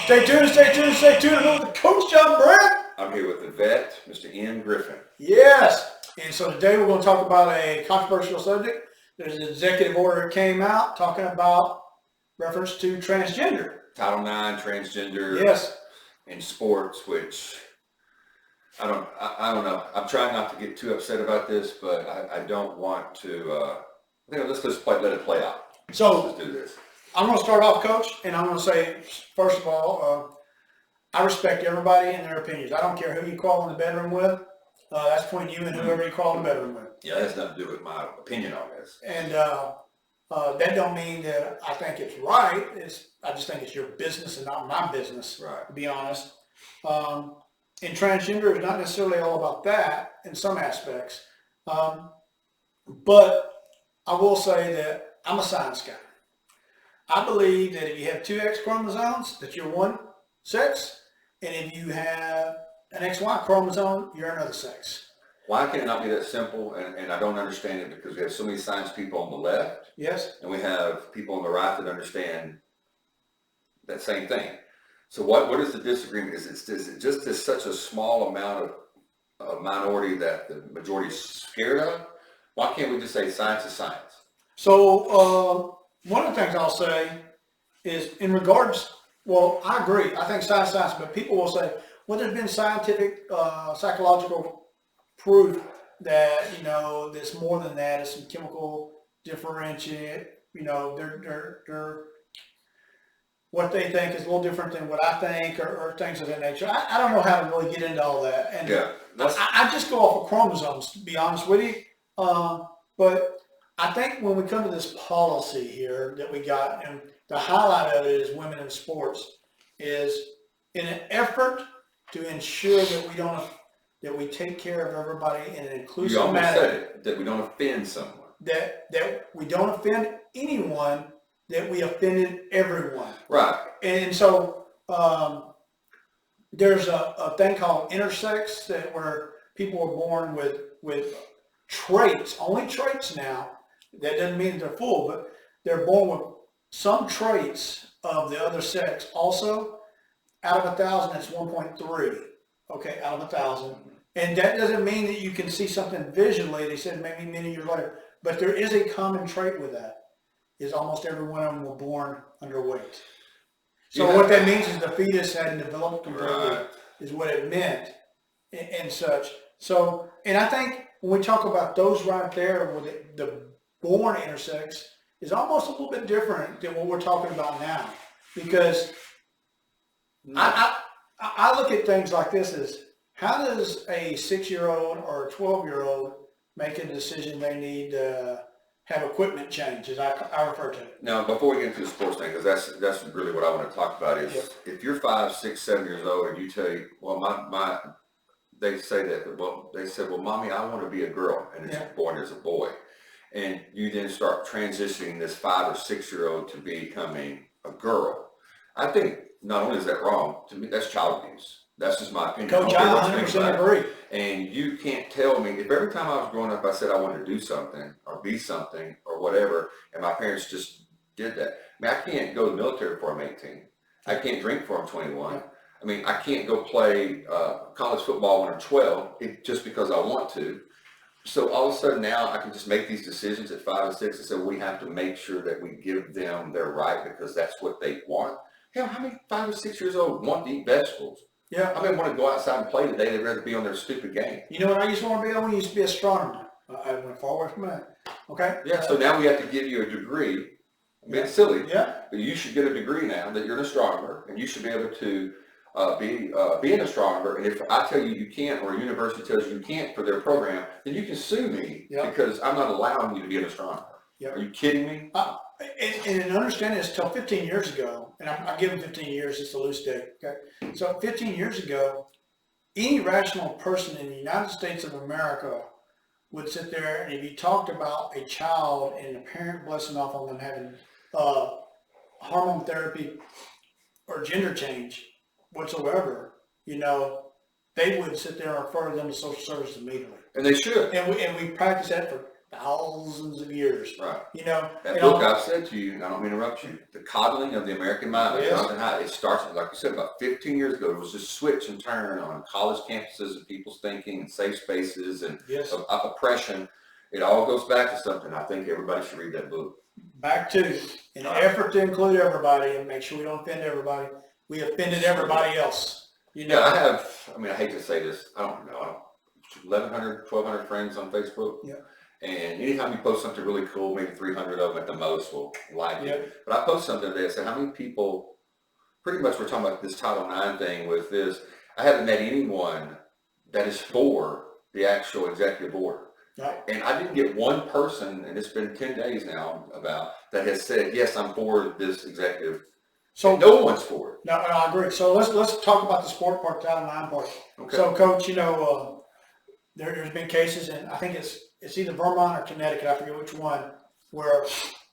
Stay tuned with Coach John Brett. I'm here with the vet, Mr. Ian Griffin. Yes. And so today we're going to talk about a controversial subject. There's an executive order that came out talking about reference to transgender. Title IX, transgender. Yes. In sports, which I don't know. I'm trying not to get too upset about this, but I don't want to. Let's just let it play out. So let's do this. I'm going to start off, Coach, and I'm going to say, first of all, I respect everybody and their opinions. I don't care who you crawl in the bedroom with. That's between you and whoever you crawl in the bedroom with. Yeah, that has nothing to do with my opinion on this. And that don't mean that I think it's right. I just think it's your business and not my business, right, to be honest. And transgender is not necessarily all about that in some aspects. But I will say that I'm a science guy. I believe that if you have two X chromosomes, that you're one sex, and if you have an XY chromosome, you're another sex. Why can it not be that simple? And I don't understand it because we have so many science people on the left. Yes. And we have people on the right that understand that same thing. So what is the disagreement? Is it just such a small amount of a minority that the majority is scared of? Why can't we just say science is science? So one of the things I'll say is in regards, well, I agree. I think science, but people will say, well, there's been scientific, psychological proof that, there's more than that. It's some chemical differentiate, they're what they think is a little different than what I think or things of that nature. I don't know how to really get into all that. And yeah, I just go off of chromosomes, to be honest with you. But I think when we come to this policy here that we got, and the highlight of it is women in sports, is in an effort to ensure that we take care of everybody in an inclusive manner. You almost said it, that we don't offend someone. That we don't offend anyone, that we offended everyone. Right. And so there's a thing called intersex, where people are born with traits, only traits now. That doesn't mean they're full, but they're born with some traits of the other sex. Also, out of 1,000, it's 1.3. Okay, out of 1,000. And that doesn't mean that you can see something visually. They said maybe many years later. But there is a common trait with that, is almost every one of them were born underweight. So what that means is the fetus hadn't developed completely, right, is what it meant and such. So, and I think when we talk about those right there, with the born intersex, is almost a little bit different than what we're talking about now. Because I look at things like this as, how does a 6-year-old or a 12-year-old make a decision they need to have equipment change, as I refer to it? Now, before we get into the sports thing, because that's really what I want to talk about, is if you're 5, 6, 7 years old and you tell you, well, they say that, well, they said, well, mommy, I want to be a girl, and it's born as a boy. And you then start transitioning this 5 or 6-year-old to becoming a girl. I think not only is that wrong, to me, that's child abuse. That's just my opinion. Coach, I 100% agree. And you can't tell me, if every time I was growing up I said I wanted to do something or be something or whatever, and my parents just did that. I mean, I can't go to the military before I'm 18. I can't drink before I'm 21. Yeah. I mean, I can't go play college football when I'm 12 just because I want to. So all of a sudden now I can just make these decisions at 5 and 6 and say, we have to make sure that we give them their right because that's what they want. Hell, how many 5 or 6 years old want to eat vegetables? Yeah. I mean, want to go outside and play today. They'd rather be on their stupid game. You know what I used to want to be? I used to be an astronomer. I went far away from that. Okay? Yeah, so now we have to give you a degree. I mean, it's silly. Yeah. But you should get a degree now that you're an astronomer, and you should be able to be an astronomer. And if I tell you you can't, or a university tells you can't for their program, then you can sue me because I'm not allowing you to be an astronomer. Yep. Are you kidding me? And understand this, till 15 years ago, and I'm giving 15 years, it's a loose date, okay? So 15 years ago, any rational person in the United States of America would sit there, and if you talked about a child and a parent blessing off on them having hormone therapy or gender change whatsoever, they would sit there and refer them to social services immediately. And they should. And we practice that for thousands of years. Right. You know, That book I've said to you, and I don't mean to interrupt you, The Coddling of the American Mind by Jonathan Haidt, it starts, like you said, about 15 years ago. It was just switch and turn on college campuses and people's thinking and safe spaces and of oppression. It all goes back to something. I think everybody should read that book. Back to, in an effort to include everybody and make sure we don't offend everybody, we offended everybody else. You know, Yeah, I hate to say this, I don't know, 1,100, 1,200 friends on Facebook. Yeah. And anytime you post something really cool, maybe 300 of them at the most will like it. But I post something today, I said, how many people, pretty much we're talking about this Title IX thing with this, I haven't met anyone that is for the actual executive order. Right. And I didn't get one person, and it's been 10 days now, that has said, yes, I'm for this executive. So no one's for it. No, I agree. So let's talk about the sport part, Title IX part. Okay. So, Coach, you know, there's been cases, and I think it's either Vermont or Connecticut, I forget which one, where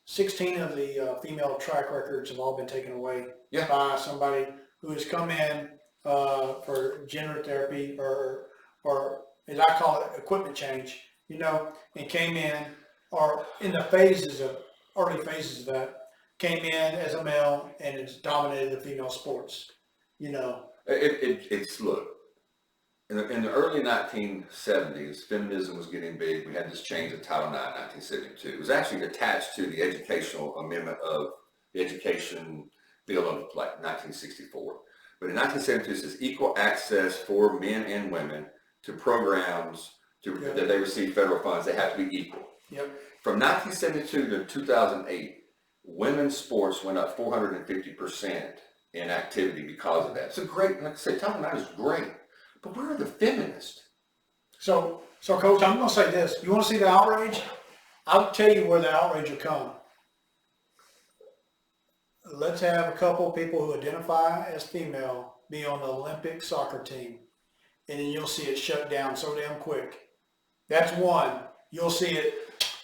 16 of the female track records have all been taken away by somebody who has come in for gender therapy or as I call it, equipment change, you know, and came in or in the early phases of that, came in as a male and it's dominated the female sports, you know. It's look, in the early 1970s, feminism was getting big. We had this change in Title IX in 1972. It was actually attached to the educational amendment of the Education Bill of like 1964. But in 1972, it says equal access for men and women to programs that they receive federal funds. They have to be equal. Yep. From 1972 to 2008, women's sports went up 450% in activity because of that. So great, like I said, Title IX is great. But where are the feminists? So Coach, I'm going to say this. You want to see the outrage? I'll tell you where the outrage will come. Let's have a couple of people who identify as female be on the Olympic soccer team, and then you'll see it shut down so damn quick. That's one. You'll see it.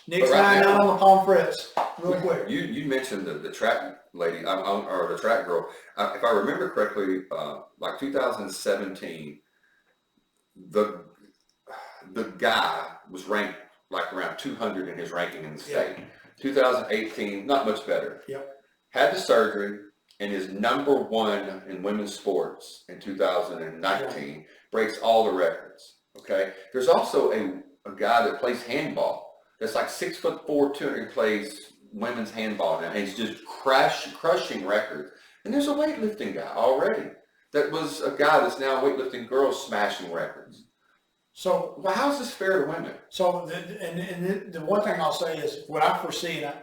Nick's lying down on the palm frets real quick. You mentioned the track lady, or the track girl. If I remember correctly, like 2017, the guy was ranked like around 200 in his ranking in the state. 2018, not much better. Yep. Had the surgery and is number one in women's sports in 2019. Breaks all the records. Okay. There's also a guy that plays handball. That's like 6'4", 200, plays women's handball now, and he's just crushing records. And there's a weightlifting guy already. That was a guy that's now weightlifting girls smashing records. So, well, how is this fair to women? So, the one thing I'll say is what I foresee, and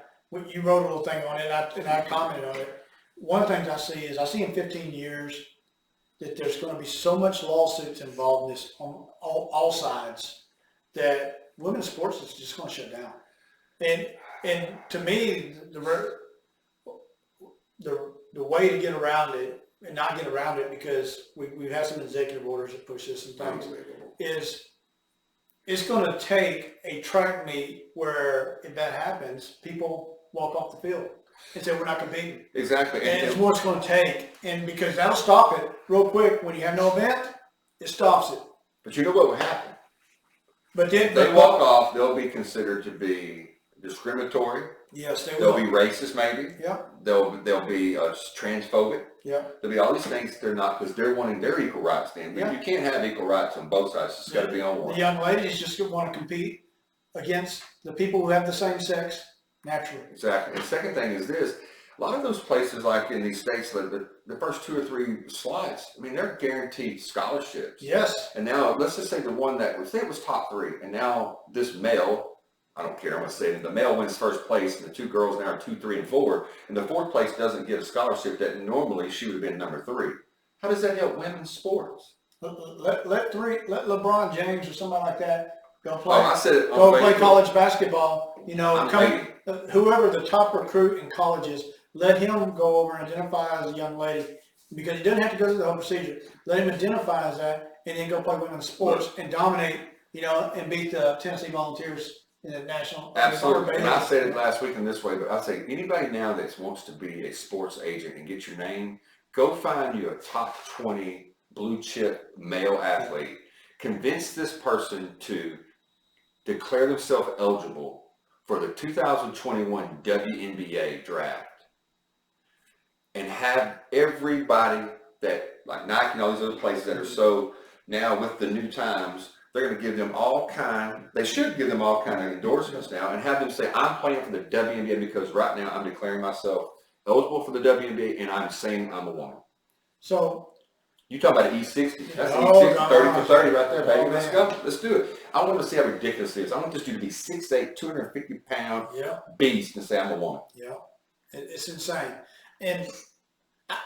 you wrote a little thing on it, and I commented on it. One of the things I see in 15 years that there's going to be so much lawsuits involved in this on all sides that women's sports is just going to shut down. And to me, the way to get around it and not get around it, because we've had some executive orders that push this and things, is it's going to take a track meet where if that happens, people walk off the field and say we're not competing. Exactly. And it's what it's going to take. And because that'll stop it real quick. When you have no event, it stops it. But you know what will happen? But then they walk off, they'll be considered to be discriminatory. Yes, they will. They'll be racist, maybe. Yeah. They'll be transphobic. Yeah. There'll be all these things they're not, because they're wanting their equal rights. Then you can't have equal rights on both sides. It's got to be on one. The young ladies just want to compete against the people who have the same sex naturally. Exactly. And the second thing is this: a lot of those places, like in these states, the first 2 or 3 slides, I mean, they're guaranteed scholarships. Yes. And now let's just say the one that was, say it was top 3, and now this male, I don't care, I'm going to say it, the male wins first place, and the 2 girls now are 2, 3, and 4, and the 4th place doesn't get a scholarship that normally she would have been number 3. How does that help women's sports? Let LeBron James or somebody like that go play. Oh, I said it on go Facebook. play college basketball. You know, whoever the top recruit in college is, let him go over and identify as a young lady, because he doesn't have to go through the whole procedure. Let him identify as that, and then go play women's sports and dominate. You know, and beat the Tennessee Volunteers in the national. Absolutely. And I said it last week in this way, but I say anybody now that wants to be a sports agent and get your name, go find you a top 20 blue chip male athlete. Convince this person to declare themselves eligible for the 2021 WNBA draft and have everybody that, like Nike and all these other places that are so, now with the new times, they're going to give them they should give them all kind of endorsements now and have them say, I'm playing for the WNBA because right now I'm declaring myself eligible for the WNBA and I'm saying I'm a woman. So you talk about an E60. That's an Oh, E60, 30 for 30 right there, baby. Oh, Let's man. go. Let's do it. I want to see how ridiculous it is. I want this dude to be 6'8", 250-pound yeah, beast and say I'm a woman. yeah, it's insane. And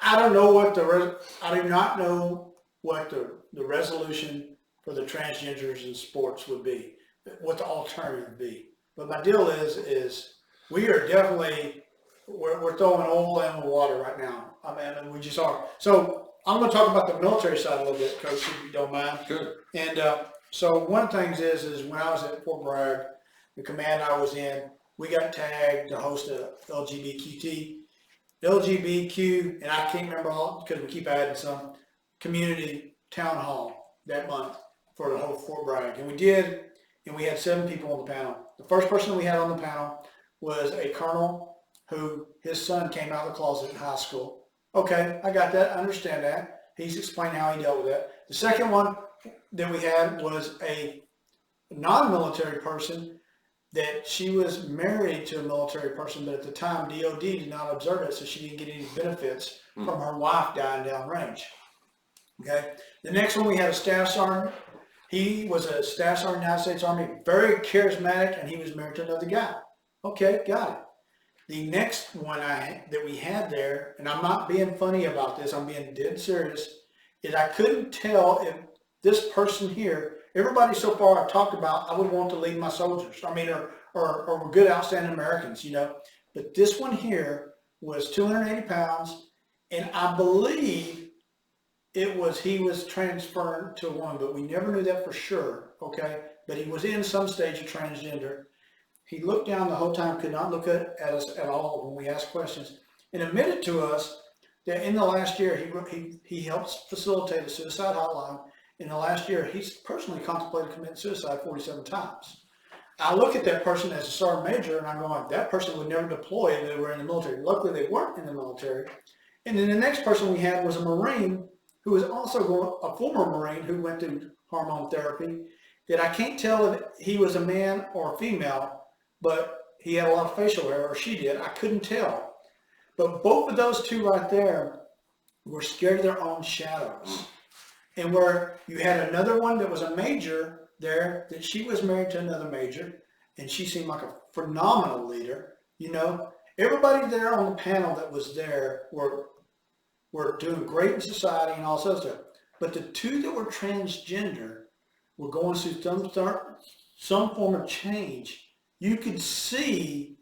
I don't know I do not know what the resolution for the transgenders in sports would be, what the alternative would be. But my deal is we are definitely, we're throwing oil in the water right now. I mean, we just are. So I'm going to talk about the military side a little bit, Coach, if you don't mind. Good. And so one of the things is when I was at Fort Bragg, the command I was in, we got tagged to host a LGBTQ, and I can't remember all because we keep adding some, community town hall that month for the whole Fort Bragg. And we did, and we had 7 people on the panel. The first person we had on the panel was a colonel who his son came out of the closet in high school. Okay, I got that, I understand that. He's explained how he dealt with that. The second one that we had was a non-military person that she was married to a military person, but at the time DOD did not observe it, so she didn't get any benefits from her wife dying downrange. Okay. The next one we had a staff sergeant. He was a staff sergeant in the United States Army, very charismatic, and he was married to another guy. Okay, got it. The next one that we had there, and I'm not being funny about this, I'm being dead serious, is I couldn't tell if this person here, everybody so far I've talked about, I would want to lead my soldiers. I mean, or good, outstanding Americans, you know. But this one here was 280 pounds, and I believe he was transferred to a woman, but we never knew that for sure, okay? But he was in some stage of transgender. He looked down the whole time, could not look at us at all when we asked questions, and admitted to us that in the last year, he helped facilitate a suicide hotline. In the last year, he's personally contemplated committing suicide 47 times. I look at that person as a sergeant major, and I'm going, that person would never deploy if they were in the military. Luckily, they weren't in the military. And then the next person we had was a Marine who was also a former Marine who went through hormone therapy, that I can't tell if he was a man or a female, but he had a lot of facial hair, or she did. I couldn't tell. But both of those two right there were scared of their own shadows. And where you had another one that was a major there, that she was married to another major, and she seemed like a phenomenal leader. You know, everybody there on the panel that was there were doing great in society and all sorts of stuff. But the two that were transgender were going through some form of change. You could see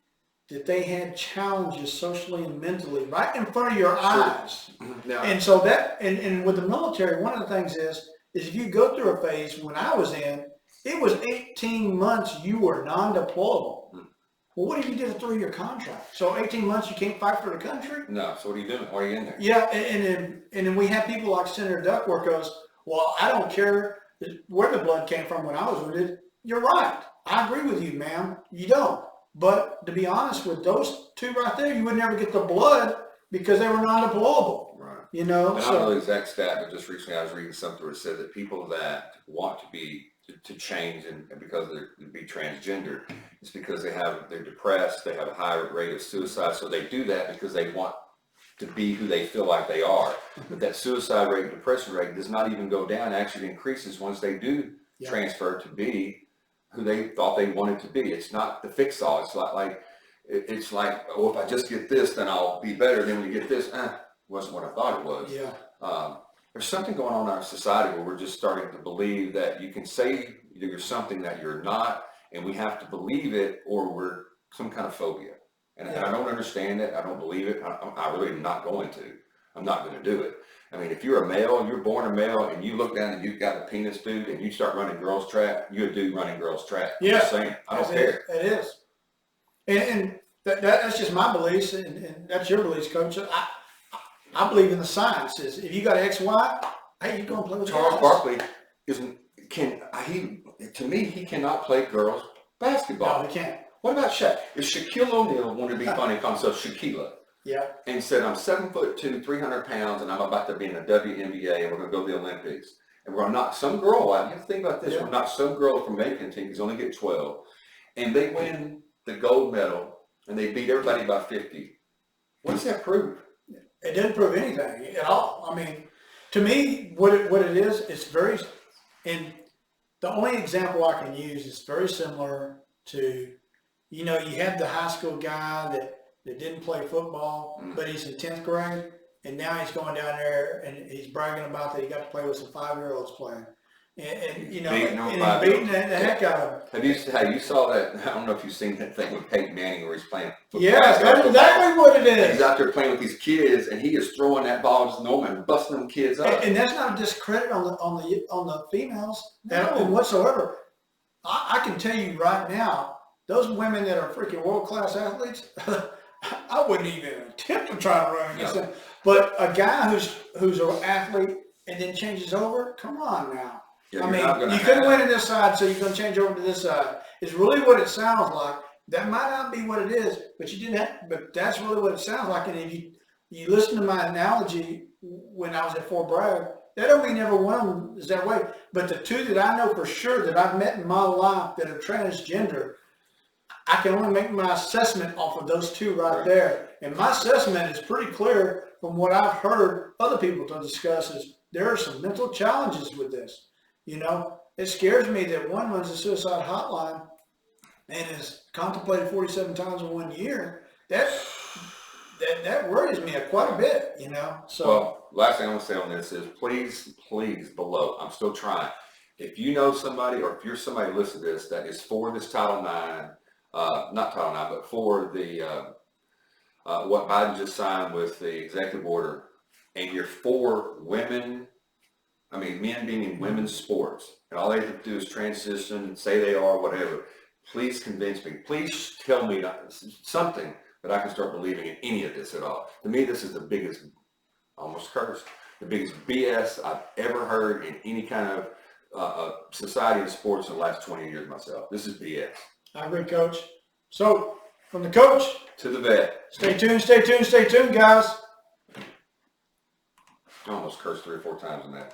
that they had challenges socially and mentally right in front of your eyes. Now, And so and with the military, one of the things is if you go through a phase, when I was in, it was 18 months you were non-deployable. Well, what if you did a 3-year contract? So 18 months you can't fight for the country? no, so what are you doing? Why are you in there? Yeah, and then we have people like Senator Duckworth goes, well, I don't care where the blood came from when I was wounded. You're right. I agree with you, ma'am. You don't. But to be honest, with those two right there, you would never get the blood because they were non-deployable. Right. You know? And I don't know the exact stat, but just recently I was reading something where it said that people that want to change and because they're be transgender, it's because they're depressed, they have a high rate of suicide, so they do that because they want to be who they feel like they are. But that suicide rate and depression rate does not even go down, actually increases once they do transfer to be who they thought they wanted to be. It's not the fix-all. It's like, oh, if I just get this, then I'll be better. Then when you get this, wasn't what I thought it was. Yeah. There's something going on in our society where we're just starting to believe that you can say you're something that you're not, and we have to believe it, or we're some kind of phobia. And I don't understand it. I don't believe it. I really am not going to. I'm not going to do it. I mean, if you're a male and you're born a male and you look down and you've got a penis, dude, and you start running girls' track, you're a dude running girls' track. Yeah. I'm just saying. I don't care. It is. And that's just my beliefs, and that's your beliefs, Coach. I believe in the science. If you got X, Y, hey, you're going to play with Charles guys. Barkley to me, he cannot play girls basketball. No, he can't. What about Shaq? If Shaquille O'Neal wanted to be funny, call himself Shaquilla, Yeah. and said, I'm 7'2", 300 pounds, and I'm about to be in the WNBA, and we're going to go to the Olympics. And we're going to knock some girl out. You have to think about this. Yeah. We're not some girl from making team. He's only get 12. And they win the gold medal, and they beat everybody by 50. What does that prove? It didn't prove anything at all. I mean, to me, what it is, it's very, and the only example I can use is very similar to, you have the high school guy that didn't play football, but he's in 10th grade, and now he's going down there and he's bragging about that he got to play with some 5-year-olds playing. And beating the heck out of him. You saw that? I don't know if you've seen that thing with Peyton Manning where he's playing football. Yes, that's exactly what it is. He's out there playing with these kids, and he is throwing that ball just normal and busting them kids up. And that's not a discredit on the females No. whatsoever. I can tell you right now, those women that are freaking world-class athletes, I wouldn't even attempt to try to run against them. But a guy who's an athlete and then changes over, come on now. Yeah, I mean, you couldn't win on this side, so you're going to change over to this side. It's really what it sounds like. That might not be what it is, but but that's really what it sounds like. And if you listen to my analogy when I was at Fort Bragg, that don't mean every one of them is that way. But the two that I know for sure that I've met in my life that are transgender, I can only make my assessment off of those two right there. And my assessment is pretty clear from what I've heard other people to discuss is there are some mental challenges with this. It scares me that one runs a suicide hotline and is contemplated 47 times in 1 year. That worries me quite a bit, So, well, last thing I want to say on this is please below, I'm still trying. If you know somebody or if you're somebody listening to this that is for this Title IX, not Title IX, but for the what Biden just signed with the executive order, and you're for men being in women's sports, and all they have to do is transition and say they are whatever, please convince me. Please tell me something that I can start believing in any of this at all. To me, this is the biggest, almost cursed, the biggest BS I've ever heard in any kind of society and sports in the last 20 years myself. This is BS. I agree, Coach. So, from the coach to the vet. Stay tuned, guys. I almost cursed 3 or 4 times in that.